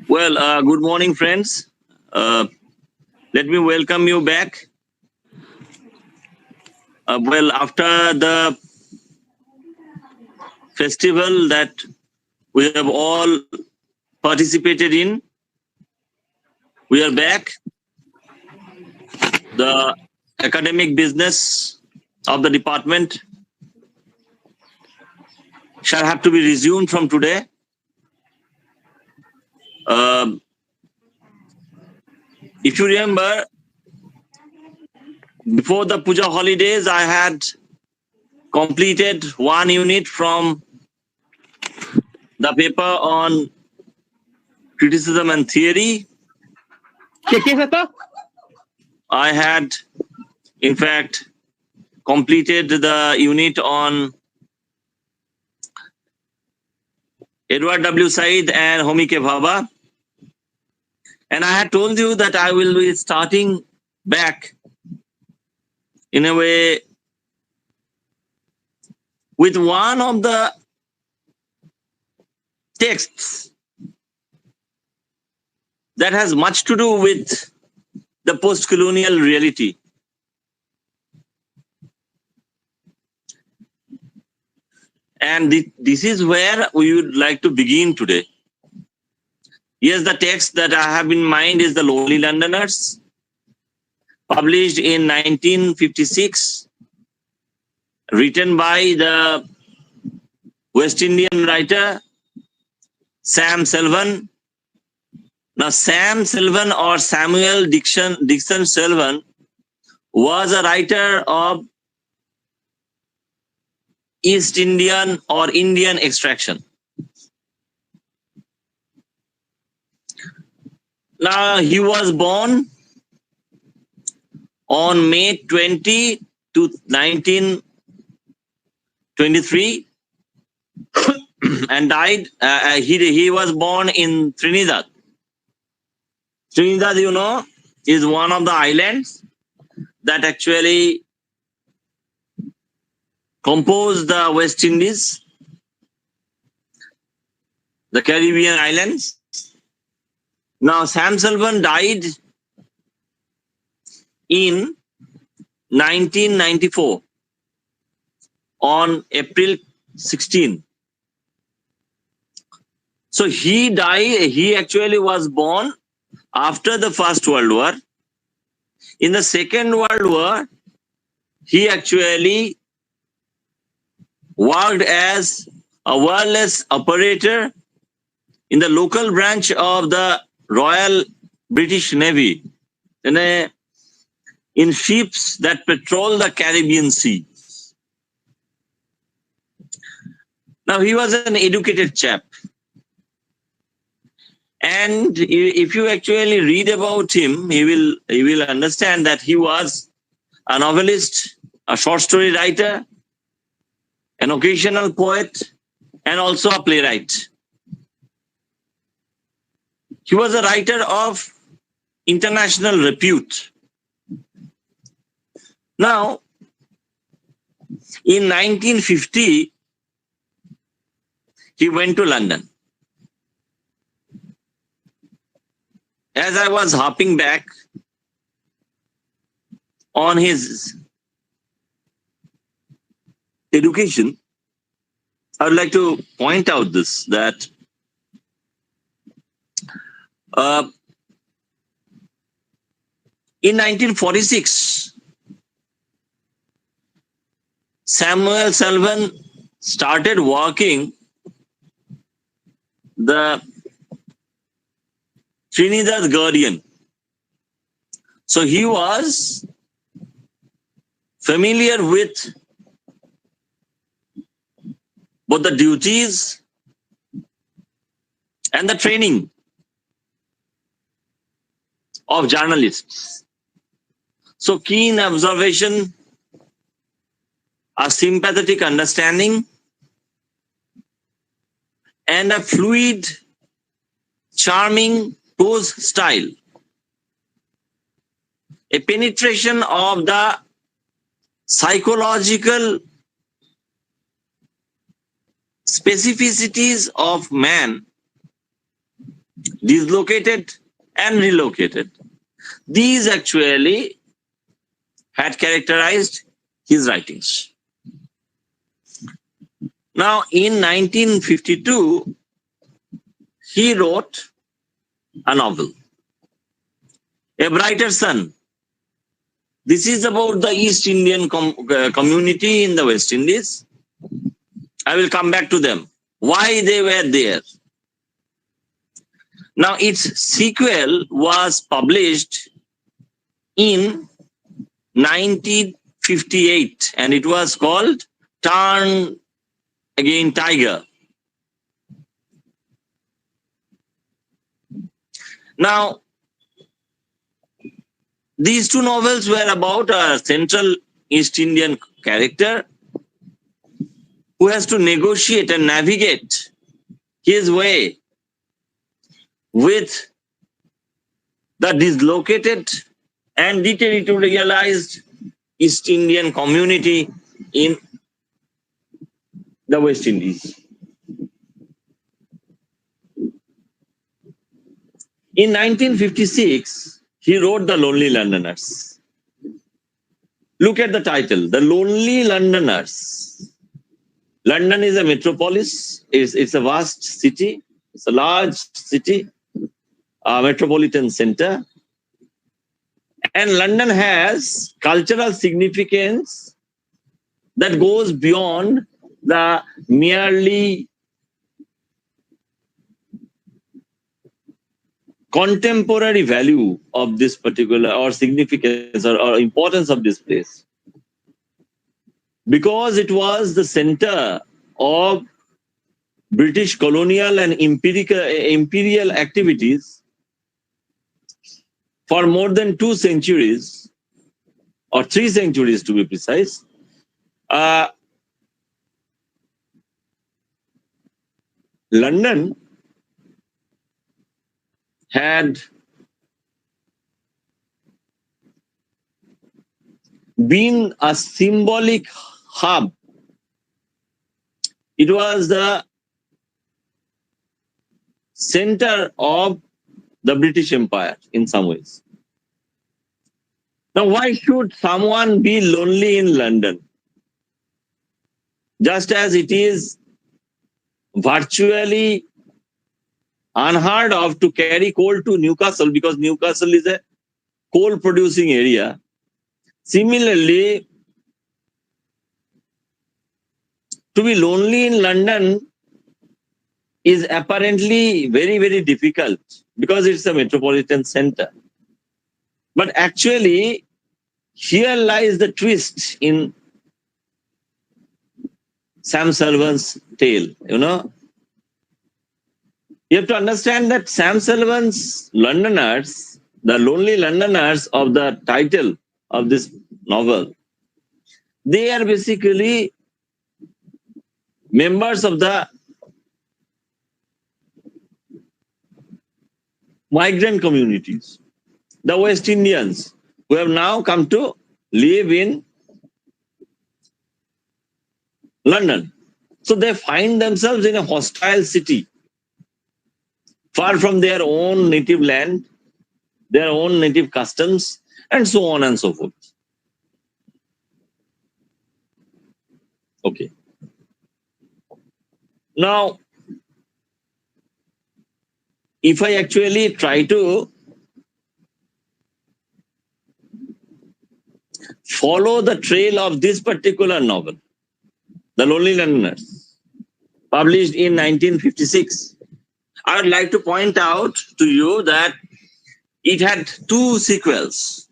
Well, good morning, friends. Uh, Let me welcome you back. After the festival that we have all participated in, we are back. The academic business of the department shall have to be resumed from today. Um if you remember, before the Puja holidays, I had completed one unit from the paper on criticism and theory. I had, in fact, completed the unit on Edward W. Said and Homi K. Bhabha. And I had told you that I will be starting back in a way with one of the texts that has much to do with the post-colonial reality. And this is where we would like to begin today. Yes, the text that I have in mind is The Lonely Londoners, published in 1956, written by the West Indian writer Sam Selvon. Now, Sam Selvon or Samuel Dixon Selvon was a writer of East Indian or Indian extraction. Now, he was born on May 20 to 1923 and died. He was born in Trinidad. Trinidad, is one of the islands that actually compose the West Indies, the Caribbean islands. Now, Sam Selvon died in 1994 on April 16. So he actually was born after the First World War. In the Second World War, he actually worked as a wireless operator in the local branch of the Royal British Navy in ships that patrol the Caribbean Sea. Now, he was an educated chap. And if you actually read about him, he will understand that he was a novelist, a short story writer, an occasional poet, and also a playwright. He was a writer of international repute. Now, in 1950, he went to London. As I was hopping back on his education, I would like to point out this, that in 1946, Samuel Selvon started working the Trinidad Guardian. So he was familiar with both the duties and the training of journalists. So keen observation, a sympathetic understanding, and a fluid, charming prose style. A penetration of the psychological specificities of man dislocated, and relocated. These actually had characterized his writings. Now, in 1952, he wrote a novel, A Brighter Sun. This is about the East Indian community in the West Indies. I will come back to them, why they were there. Now, its sequel was published in 1958 and it was called Turn Again Tiger. Now, these two novels were about a central East Indian character who has to negotiate and navigate his way with the dislocated and deterritorialized East Indian community in the West Indies. In 1956, he wrote The Lonely Londoners. Look at the title, The Lonely Londoners. London is a metropolis. It's a vast city. It's a large city, a metropolitan center. And London has cultural significance that goes beyond the merely contemporary value of this particular or significance or importance of this place. Because it was the center of British colonial and imperial activities for more than 2 centuries, or 3 centuries to be precise, London had been a symbolic hub. It was the center of the British Empire in some ways. Now, why should someone be lonely in London? Just as it is virtually unheard of to carry coal to Newcastle because Newcastle is a coal producing area. Similarly, to be lonely in London is apparently very, very difficult because it's a metropolitan center. But actually, here lies the twist in Sam Sullivan's tale, you know. You have to understand that Sam Sullivan's Londoners, the Lonely Londoners of the title of this novel, they are basically members of the migrant communities, the West Indians who have now come to live in London. So they find themselves in a hostile city, far from their own native land, their own native customs, and so on and so forth. Okay. Now, if I actually try to follow the trail of this particular novel, The Lonely Londoners, published in 1956, I would like to point out to you that it had 2 sequels.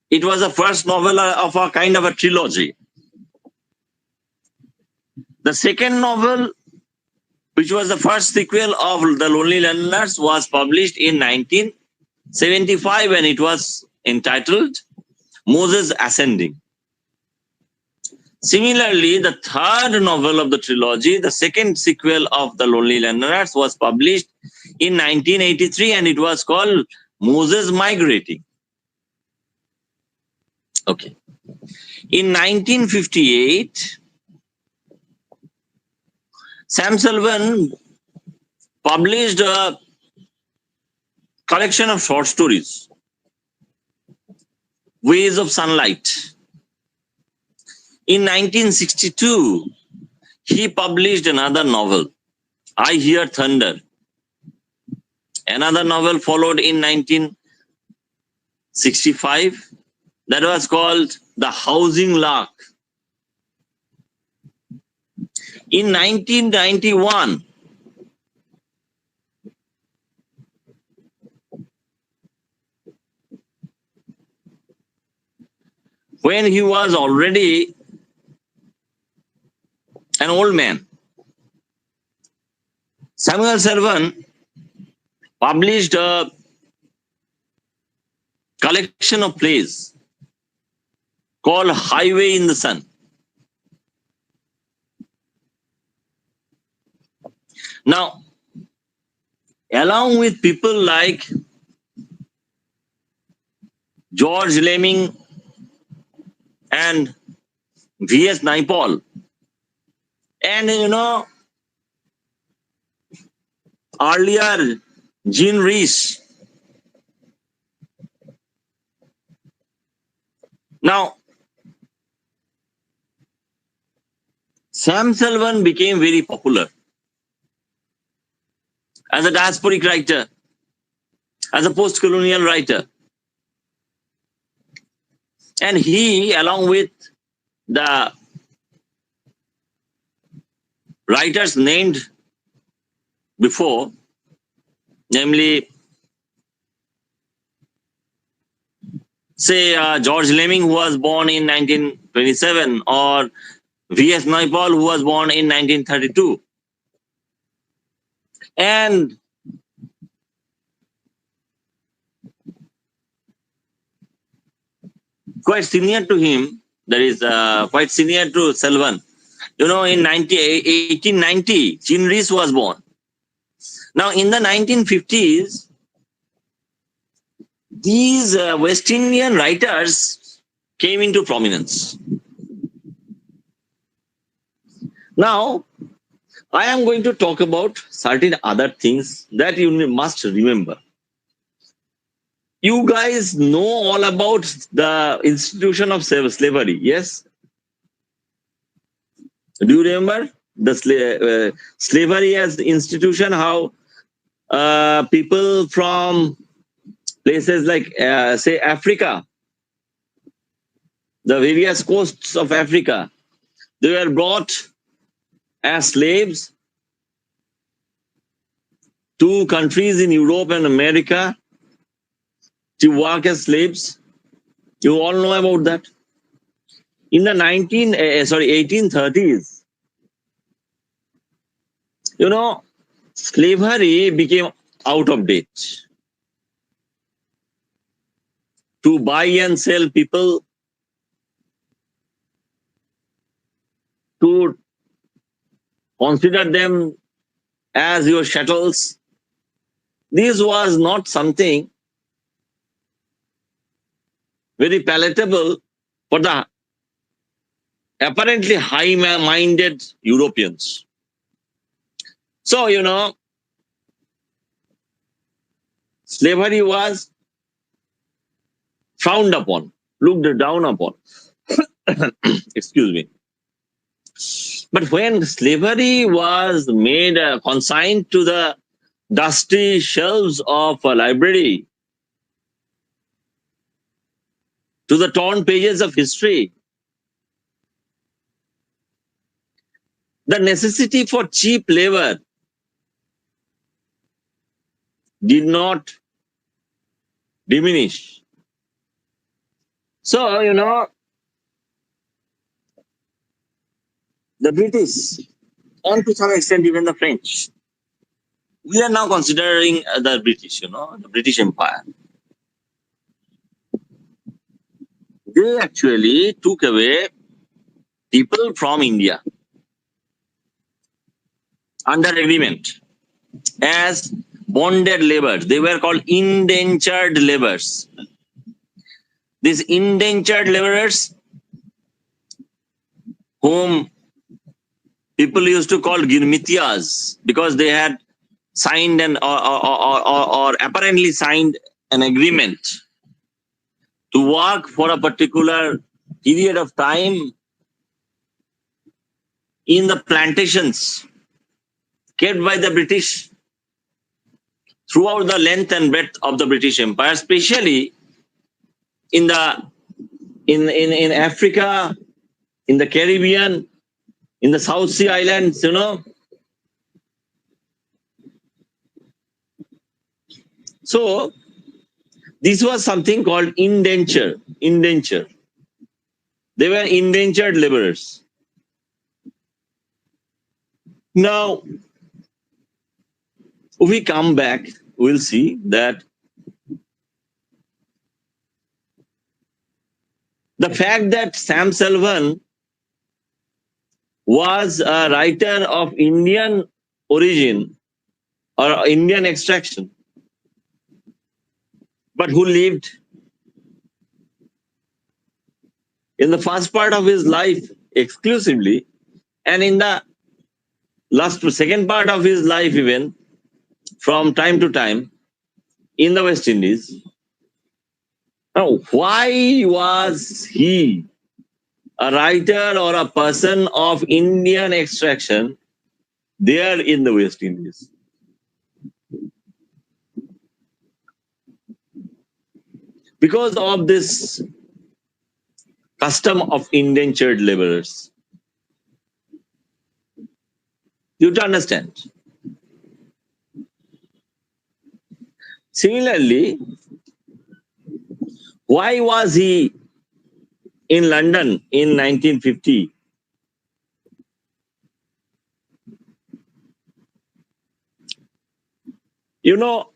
It was the first novel of a kind of a trilogy. The second novel, which was the first sequel of The Lonely Londoners, was published in 1975 and it was entitled Moses Ascending. Similarly, the third novel of the trilogy, the second sequel of The Lonely Londoners, was published in 1983 and it was called Moses Migrating. Okay. In 1958, Sam Sullivan published a collection of short stories, Ways of Sunlight. In 1962, he published another novel, I Hear Thunder. Another novel followed in 1965 that was called The Housing Lark. In 1991, when he was already an old man, Samuel Servan published a collection of plays called Highway in the Sun. Now, along with people like George Lemming and V.S. Naipaul, and earlier Jean Rhys. Now, Sam Selvon became very popular as a diasporic writer, as a post-colonial writer. And he, along with the writers named before, namely, say, George Lemming, who was born in 1927, or V.S. Naipaul, who was born in 1932. And quite senior to him, that is quite senior to Selvon. In 1890, Jean Rhys was born. Now, in the 1950s, these West Indian writers came into prominence. Now, I am going to talk about certain other things that you must remember. You guys know all about the institution of slavery, yes? Do you remember the slavery as the institution, how people from places like, say, Africa, the various coasts of Africa, they were brought as slaves to countries in Europe and America to work as slaves? You all know about that. In the 1830s, slavery became out of date. To buy and sell people, to consider them as your chattels, this was not something very palatable for the apparently high-minded Europeans. So, slavery was frowned upon, looked down upon. Excuse me. But when slavery was made consigned to the dusty shelves of a library, to the torn pages of history, the necessity for cheap labor did not diminish. So, the British, and to some extent even the French, we are now considering the British, the British Empire. They actually took away people from India under agreement as bonded laborers. They were called indentured laborers. These indentured laborers, whom people used to call girmitiyas, because they had signed or apparently signed an agreement to work for a particular period of time in the plantations kept by the British throughout the length and breadth of the British Empire, especially in the in Africa, in the Caribbean, in the South Sea Islands, So this was something called indenture. Indenture. They were indentured laborers. Now, if we come back, we'll see that the fact that Sam Sullivan was a writer of Indian origin or Indian extraction, but who lived in the first part of his life exclusively, and in the second part of his life, even from time to time, in the West Indies. Now, why was he a writer or a person of Indian extraction there in the West Indies? Because of this custom of indentured laborers. You have to understand. Similarly, why was he in London in 1950? You know,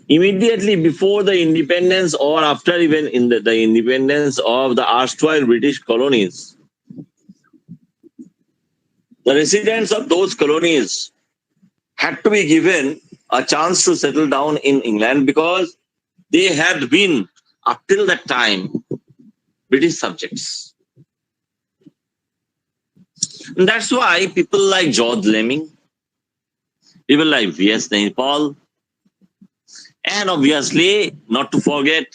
immediately before the independence or after even in the independence of the erstwhile British colonies, the residents of those colonies had to be given a chance to settle down in England because they had been, up till that time, British subjects. And that's why people like George Lemming, people like V.S. Naipaul, and obviously, not to forget,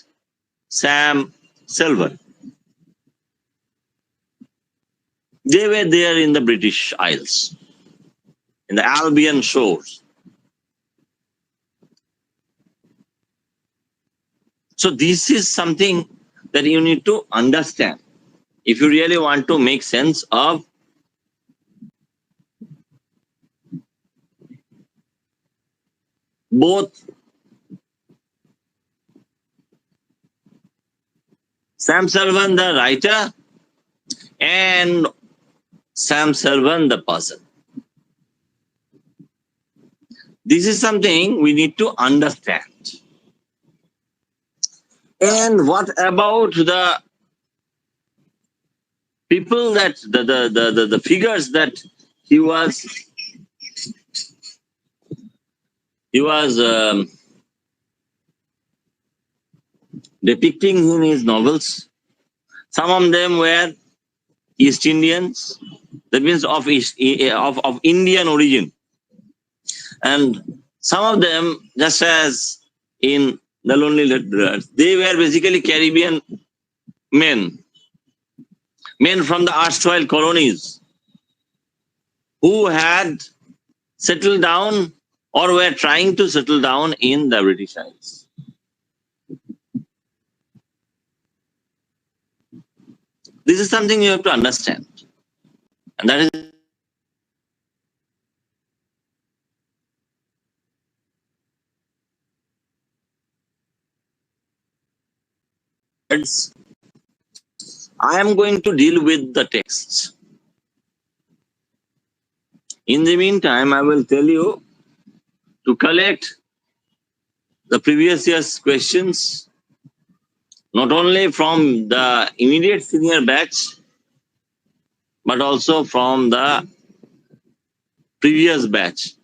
Sam Sullivan. They were there in the British Isles, in the Albion shores. So this is something that you need to understand if you really want to make sense of both Sam Sullivan, the writer, and Sam Sullivan, the person. This is something we need to understand. And what about the people that the figures that he was depicting in his novels? Some of them were East Indians, that means of Indian origin, and some of them, just as in The Lonely Letters, they were basically Caribbean men from the erstwhile colonies who had settled down or were trying to settle down in the British Isles. This is something you have to understand, and that is, I am going to deal with the texts. In the meantime, I will tell you to collect the previous year's questions, not only from the immediate senior batch, but also from the previous batch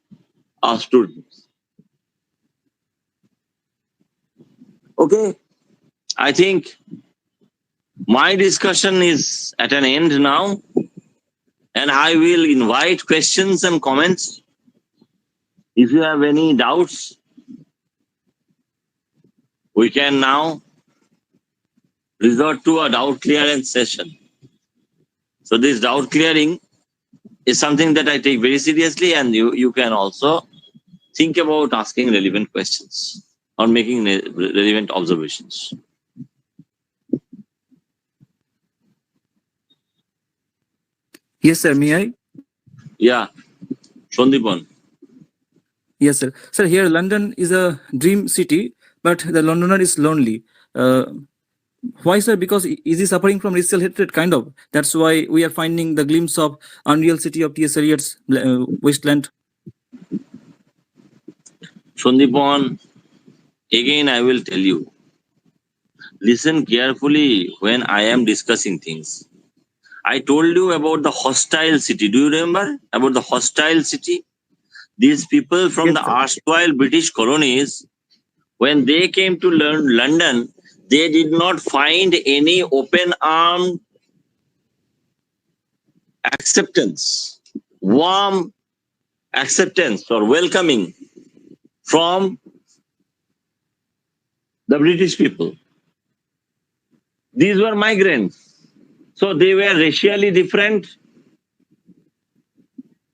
of students. Okay, I think my discussion is at an end now. And I will invite questions and comments. If you have any doubts, we can now resort to a doubt clearance session. So this doubt clearing is something that I take very seriously, and you can also think about asking relevant questions or making relevant observations. Yes, sir. May I? Yeah, Shondipan. Yes, sir. Sir, here London is a dream city, but the Londoner is lonely. Why, sir? Because is he suffering from racial hatred? Kind of. That's why we are finding the glimpse of unreal city of T.S. Eliot's wasteland. Shondipan, again I will tell you, listen carefully when I am discussing things. I told you about the hostile city. Do you remember about the hostile city? These people from Yes, the sir. erstwhile British colonies, when they came to learn London, they did not find any open-armed acceptance, warm acceptance or welcoming from the British people. These were migrants. So they were racially different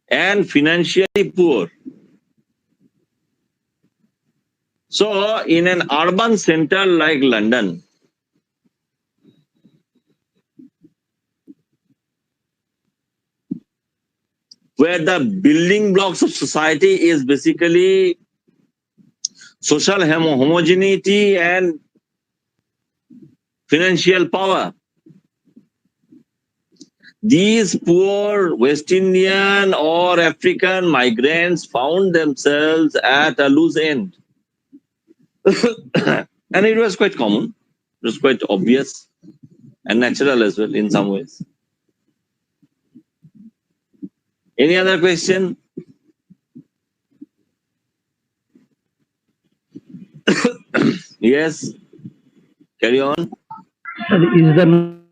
and financially poor. So in an urban center like London, where the building blocks of society is basically social homogeneity and financial power, these poor West Indian or African migrants found themselves at a loose end. And it was quite common. It was quite obvious and natural as well in some ways. Any other question? Yes, carry on. Is the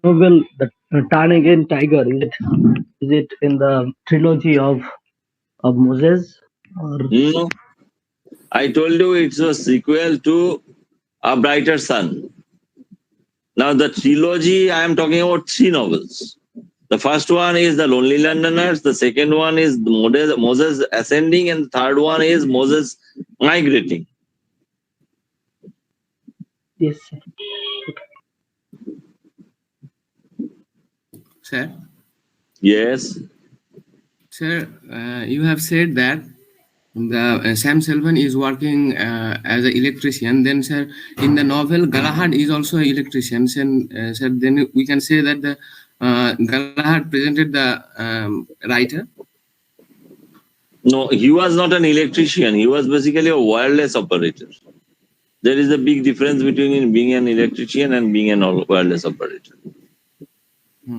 novel the Turn Again Tiger? Is it in the trilogy of Moses? Or No, I told you it's a sequel to A Brighter Sun. Now the trilogy, I am talking about 3 novels. The first one is The Lonely Londoners, the second one is Moses Ascending, and the third one is Moses Migrating. yes, sir. Sir, Yes. sir, you have said that the Sam Selvin is working as an electrician. Then, sir, in the novel, Galahad is also an electrician. Sir, then we can say that the Galahad presented the writer. No, he was not an electrician. He was basically a wireless operator. There is a big difference between being an electrician and being a wireless operator.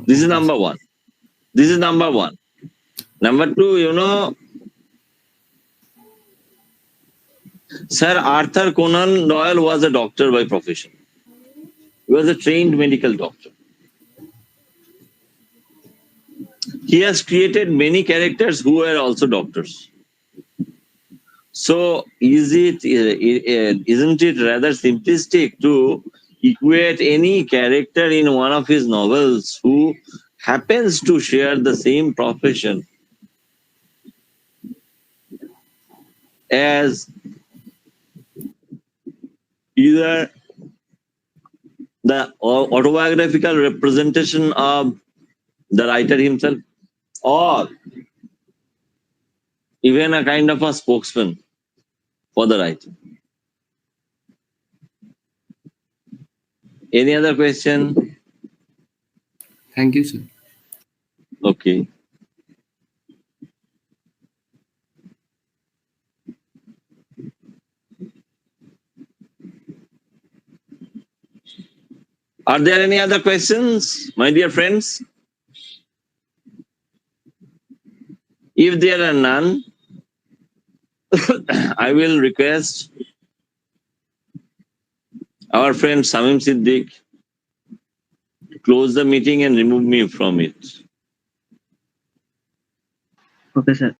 This is number one. This is number one. Number two, Sir Arthur Conan Doyle was a doctor by profession. He was a trained medical doctor. He has created many characters who were also doctors. So isn't it rather simplistic to equate any character in one of his novels who happens to share the same profession as either the autobiographical representation of the writer himself or even a kind of a spokesman for the writer? Any other question? Thank you, sir. Okay. Are there any other questions, my dear friends? If there are none, I will request our friend Samim Siddiq to close the meeting and remove me from it. Okay, sir.